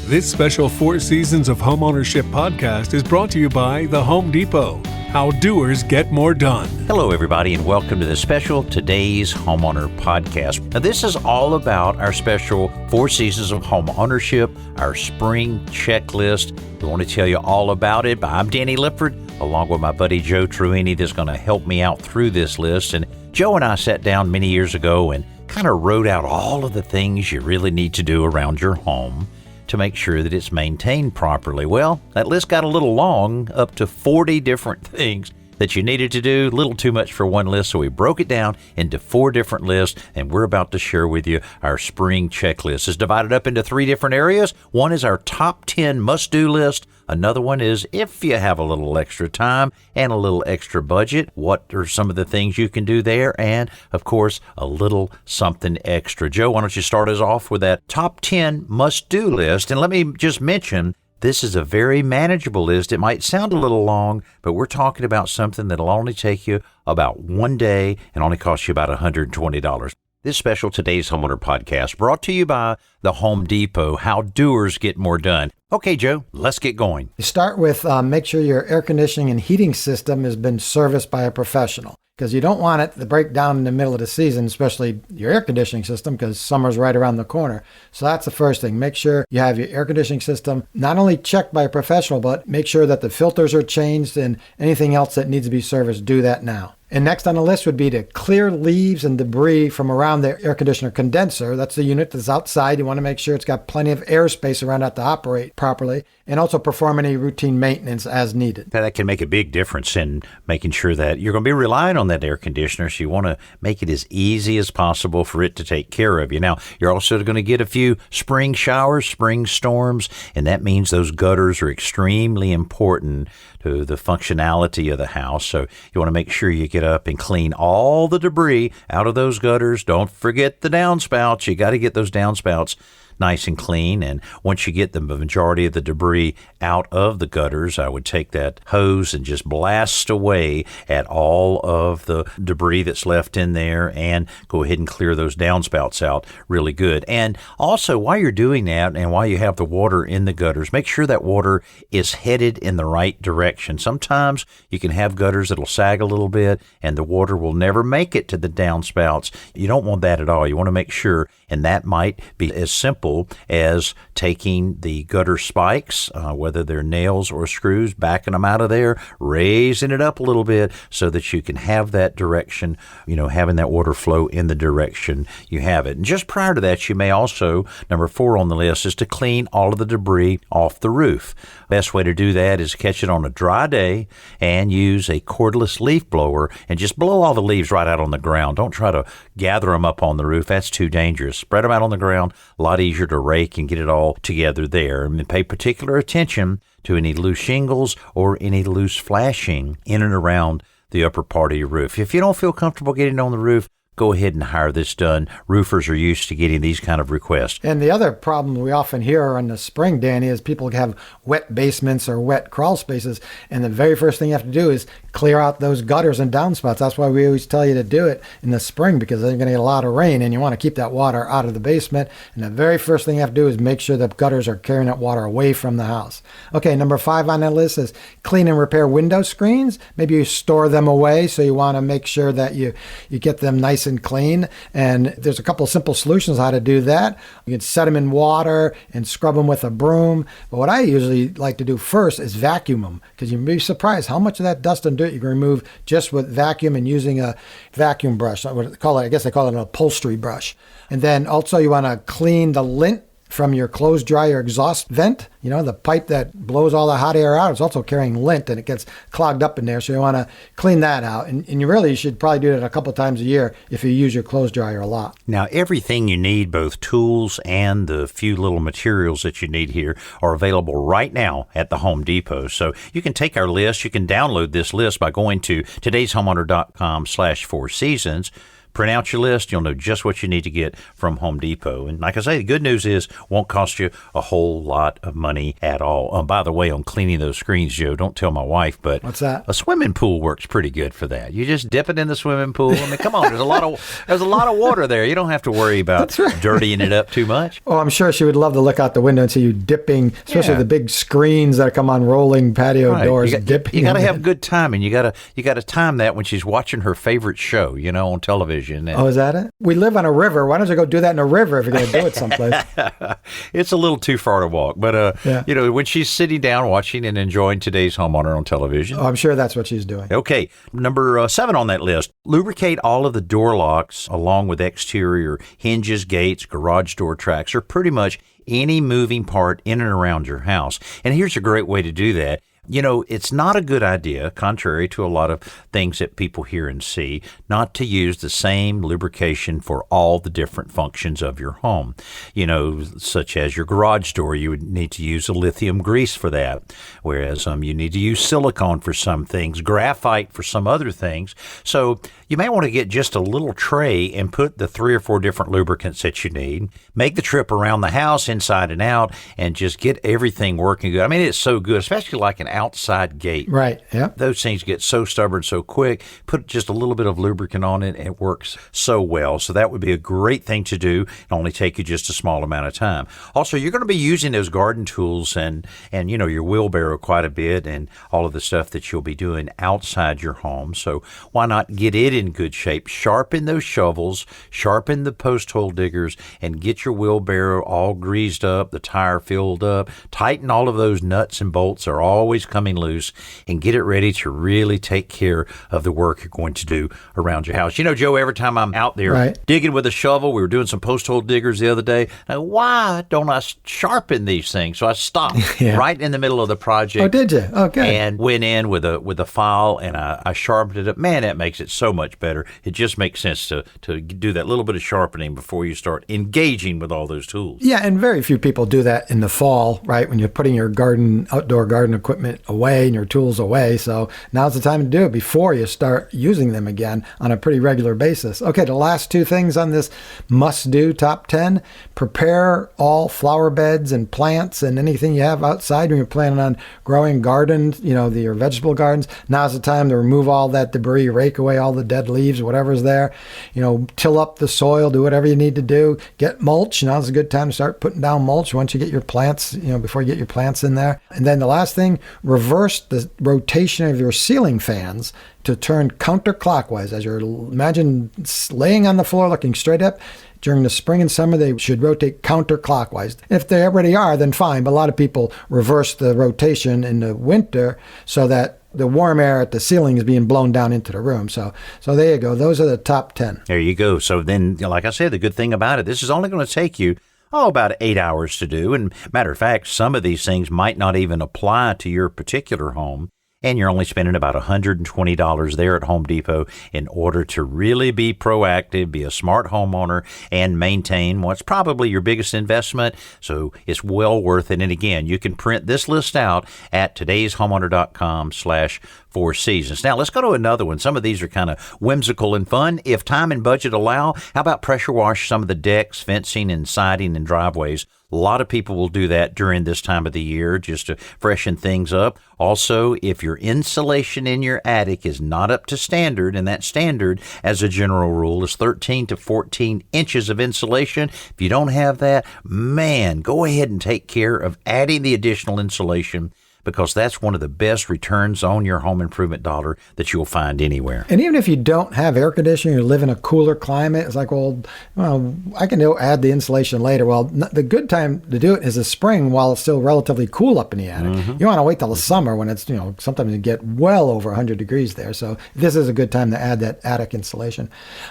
This special 4 Seasons of Homeownership podcast is brought to you by The Home Depot. How doers get more done. Hello, everybody, and welcome to the special Today's Homeowner podcast. Now, this is all about our special 4 Seasons of Home Ownership, our spring checklist. We want to tell you all about it. I'm Danny Lipford, along with my buddy Joe Truini, that's going to help me out through this list. And Joe and I sat down many years ago and kind of wrote out all of the things you really need to do around your home to make sure that it's maintained properly. Well, that list got a little long, up to 40 different things that you needed to do. A little too much for one list, so we broke it down into 4 different lists, and we're about to share with you our spring checklist. It's divided up into 3 different areas. One is our top 10 must-do list. Another one is if you have a little extra time and a little extra budget, what are some of the things you can do there? And, of course, a little something extra. Joe, why don't you start us off with that top 10 must-do list? And let me just mention, this is a very manageable list. It might sound a little long, but we're talking about something that'll only take you about 1 day and only cost you about $120. This special Today's Homeowner podcast brought to you by The Home Depot, how doers get more done. Okay, Joe, let's get going. You start with make sure your air conditioning and heating system has been serviced by a professional, because you don't want it to break down in the middle of the season, especially your air conditioning system, because summer's right around the corner. So that's the first thing. Make sure you have your air conditioning system not only checked by a professional, but make sure that the filters are changed and anything else that needs to be serviced, do that now. And next on the list would be to clear leaves and debris from around the air conditioner condenser. That's the unit that's outside. You want to make sure it's got plenty of airspace around it to operate properly, and also perform any routine maintenance as needed. That can make a big difference in making sure that you're going to be relying on that air conditioner, so you want to make it as easy as possible for it to take care of you. Now, you're also going to get a few spring showers, spring storms, and that means those gutters are extremely important to the functionality of the house. So you want to make sure you get up and clean all the debris out of those gutters. Don't forget the downspouts. You got to get those downspouts nice and clean. And once you get the majority of the debris out of the gutters, I would take that hose and just blast away at all of the debris that's left in there and go ahead and clear those downspouts out really good. And also, while you're doing that and while you have the water in the gutters, make sure that water is headed in the right direction. Sometimes you can have gutters that'll sag a little bit and the water will never make it to the downspouts. You don't want that at all. You want to make sure, and that might be as simple as taking the gutter spikes, whether they're nails or screws, backing them out of there, raising it up a little bit so that you can have that direction, having that water flow in the direction you have it. And just prior to that, you may also, number 4 on the list, is to clean all of the debris off the roof. Best way to do that is catch it on a dry day and use a cordless leaf blower and just blow all the leaves right out on the ground. Don't try to gather them up on the roof. That's too dangerous. Spread them out on the ground, a lot easier to rake and get it all together there. And pay particular attention to any loose shingles or any loose flashing in and around the upper part of your roof. If you don't feel comfortable getting on the roof, go ahead and hire this done. Roofers are used to getting these kind of requests. And the other problem we often hear in the spring, Danny, is people have wet basements or wet crawl spaces, and the very first thing you have to do is clear out those gutters and downspouts. That's why we always tell you to do it in the spring, because then you're going to get a lot of rain, and you want to keep that water out of the basement. And the very first thing you have to do is make sure the gutters are carrying that water away from the house. Okay, number 5 on that list is clean and repair window screens. Maybe you store them away, so you want to make sure that you get them nice and clean. And there's a couple of simple solutions how to do that. You can set them in water and scrub them with a broom. But what I usually like to do first is vacuum them, because you'd be surprised how much of that dust and dirt you can remove just with vacuum and using a vacuum brush. I guess they call it an upholstery brush. And then also you want to clean the lint from your clothes dryer exhaust vent. The pipe that blows all the hot air out is also carrying lint, and it gets clogged up in there. So you want to clean that out. And you should probably do it a couple of times a year if you use your clothes dryer a lot. Now, everything you need, both tools and the few little materials that you need here, are available right now at the Home Depot. So you can take our list. You can download this list by going to todayshomeowner.com/4seasons. print out your list. You'll know just what you need to get from Home Depot. And like I say, the good news is won't cost you a whole lot of money at all. By the way, on cleaning those screens, Joe, don't tell my wife, but what's that? A swimming pool works pretty good for that. You just dip it in the swimming pool. I mean, come on, there's a lot of water there. You don't have to worry about dirtying it up too much. Oh, I'm sure she would love to look out the window and see you dipping, especially the big screens that come on rolling patio doors. You got to have good timing. You got to time that when she's watching her favorite show, on television. Oh, is that it? We live on a river. Why don't you go do that in a river if you're going to do it someplace? It's a little too far to walk, but when she's sitting down watching and enjoying today's homeowner on television. Oh, I'm sure that's what she's doing. Okay, number 7 on that list. Lubricate all of the door locks along with exterior hinges, gates, garage door tracks, or pretty much any moving part in and around your house. And here's a great way to do that. It's not a good idea, contrary to a lot of things that people hear and see, not to use the same lubrication for all the different functions of your home. Such as your garage door, you would need to use a lithium grease for that, whereas you need to use silicone for some things, graphite for some other things. So you may want to get just a little tray and put the 3 or 4 different lubricants that you need. Make the trip around the house inside and out and just get everything working good. I mean, it's so good, especially like an outside gate. Right, yeah. Those things get so stubborn so quick. Put just a little bit of lubricant on it and it works so well. So that would be a great thing to do and only take you just a small amount of time. Also, you're going to be using those garden tools and your wheelbarrow quite a bit and all of the stuff that you'll be doing outside your home. So why not get it in good shape? Sharpen those shovels, sharpen the post hole diggers, and get your wheelbarrow all greased up, the tire filled up. Tighten all of those nuts and bolts. They're always coming loose, and get it ready to really take care of the work you're going to do around your house. Joe, every time I'm out there digging with a shovel, we were doing some post hole diggers the other day. Now, why don't I sharpen these things? So I stopped right in the middle of the project. Oh, did you? Okay. And went in with a file and I sharpened it up. Man, that makes it so much better. It just makes sense to do that little bit of sharpening before you start engaging with all those tools. Yeah, and very few people do that in the fall, right? When you're putting your outdoor garden equipment away and your tools away. So now's the time to do it before you start using them again on a pretty regular basis. Okay, the last 2 things on this must-do top 10. Prepare all flower beds and plants and anything you have outside when you're planning on growing gardens, your vegetable gardens. Now's the time to remove all that debris, rake away all the dead leaves, whatever's there. Till up the soil, do whatever you need to do. Get mulch. Now's a good time to start putting down mulch once you get your plants, before you get your plants in there. And then the last thing, reverse the rotation of your ceiling fans to turn counterclockwise. As you're, imagine laying on the floor looking straight up. During the spring and summer, they should rotate counterclockwise. If they already are, then fine. But a lot of people reverse the rotation in the winter so that the warm air at the ceiling is being blown down into the room. So there you go. Those are the top 10. There you go. So then, like I said, the good thing about it, this is only going to take you about 8 hours to do. And matter of fact, some of these things might not even apply to your particular home. And you're only spending about $120 there at Home Depot in order to really be proactive, be a smart homeowner, and maintain what's probably your biggest investment. So it's well worth it. And again, you can print this list out at todayshomeowner.com/4 seasons. Now, let's go to another one. Some of these are kind of whimsical and fun. If time and budget allow, how about pressure wash some of the decks, fencing, and siding and driveways? A lot of people will do that during this time of the year just to freshen things up. Also, if your insulation in your attic is not up to standard, and that standard, as a general rule, is 13 to 14 inches of insulation, if you don't have that, man, go ahead and take care of adding the additional insulation, because that's one of the best returns on your home improvement dollar that you'll find anywhere. And even if you don't have air conditioning, you live in a cooler climate, it's like, well, I can add the insulation later. Well, the good time to do it is the spring while it's still relatively cool up in the attic. Mm-hmm. You want to wait till the summer when it's, sometimes you get well over 100 degrees there. So this is a good time to add that attic insulation.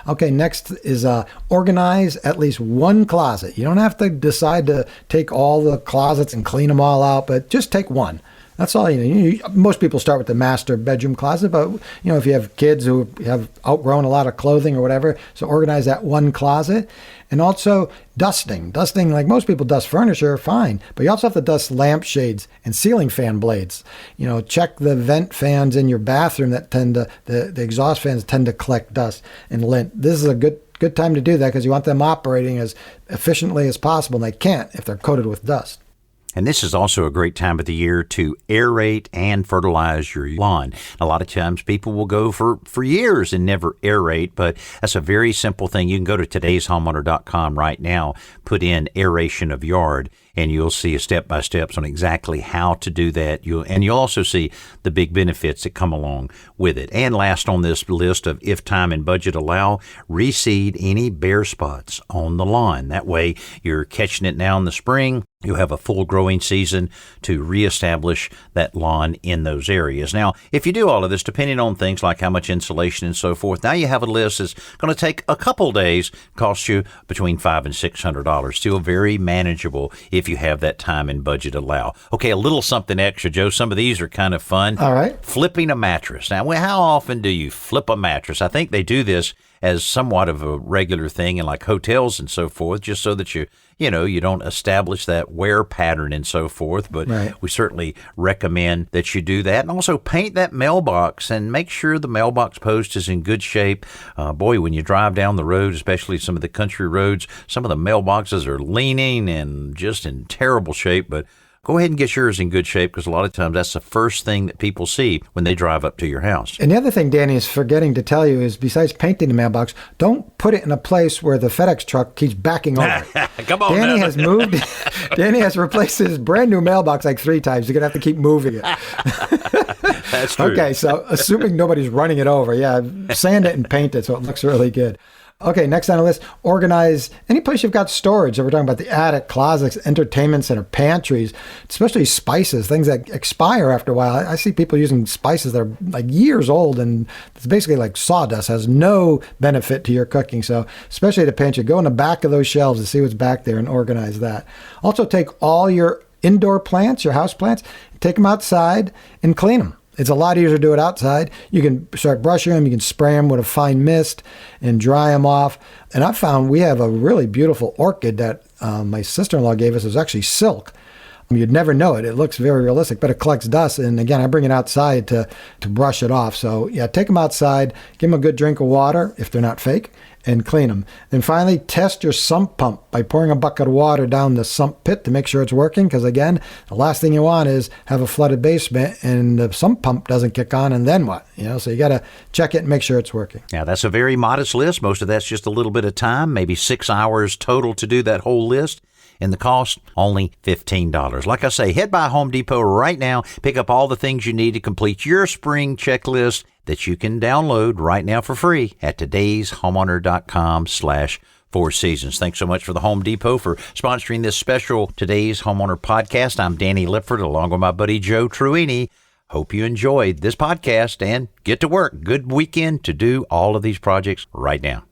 Okay, next is organize at least one closet. You don't have to decide to take all the closets and clean them all out, but just take one. That's all you need. Most people start with the master bedroom closet, but if you have kids who have outgrown a lot of clothing or whatever, so organize that one closet. And also dusting. Dusting, like most people dust furniture, fine, but you also have to dust lampshades and ceiling fan blades. Check the vent fans in your bathroom that the exhaust fans tend to collect dust and lint. This is a good time to do that because you want them operating as efficiently as possible, and they can't if they're coated with dust. And this is also a great time of the year to aerate and fertilize your lawn. A lot of times people will go for years and never aerate, but that's a very simple thing. You can go to todayshomeowner.com right now, put in aeration of yard, and you'll see a step-by-steps on exactly how to do that. You'll also see the big benefits that come along with it. And last on this list of if time and budget allow, reseed any bare spots on the lawn. That way you're catching it now in the spring. You'll have a full growing season to reestablish that lawn in those areas. Now, if you do all of this, depending on things like how much insulation and so forth, now you have a list that's going to take a couple days, cost you between $500 and $600. Still very manageable if you have that time and budget allow. Okay, a little something extra, Joe. Some of these are kind of fun. All right. Flipping a mattress. Now, how often do you flip a mattress? I think they do this as somewhat of a regular thing in like hotels and so forth, just so that you don't establish that wear pattern and so forth. But right. We certainly recommend that you do that. And also paint that mailbox and make sure the mailbox post is in good shape. When you drive down the road, especially some of the country roads, some of the mailboxes are leaning and just in terrible shape. But go ahead and get yours in good shape because a lot of times that's the first thing that people see when they drive up to your house. And the other thing Danny is forgetting to tell you is besides painting the mailbox, don't put it in a place where the FedEx truck keeps backing over. Come on, Danny has moved. Danny has replaced his brand new mailbox like 3 times. You're going to have to keep moving it. That's true. Okay, so assuming nobody's running it over, sand it and paint it so it looks really good. Okay, next on the list, organize any place you've got storage. So we're talking about the attic, closets, entertainment center, pantries, especially spices, things that expire after a while. I see people using spices that are like years old, and it's basically like sawdust, has no benefit to your cooking. So especially the pantry, go in the back of those shelves to see what's back there and organize that. Also take all your indoor plants, your house plants, take them outside and clean them. It's a lot easier to do it outside. You can start brushing them. You can spray them with a fine mist and dry them off. And I found we have a really beautiful orchid that my sister-in-law gave us. It was actually silk. You'd never know it. It looks very realistic, but it collects dust. And again, I bring it outside to brush it off. So take them outside, give them a good drink of water if they're not fake, and clean them. And finally, test your sump pump by pouring a bucket of water down the sump pit to make sure it's working. Because again, the last thing you want is have a flooded basement and the sump pump doesn't kick on, and then what? So you got to check it and make sure it's working. Now, that's a very modest list. Most of that's just a little bit of time, maybe 6 hours total to do that whole list. And the cost, only $15. Like I say, head by Home Depot right now. Pick up all the things you need to complete your spring checklist that you can download right now for free at todayshomeowner.com/4 seasons. Thanks so much for the Home Depot for sponsoring this special Today's Homeowner podcast. I'm Danny Lipford along with my buddy Joe Truini. Hope you enjoyed this podcast and get to work. Good weekend to do all of these projects right now.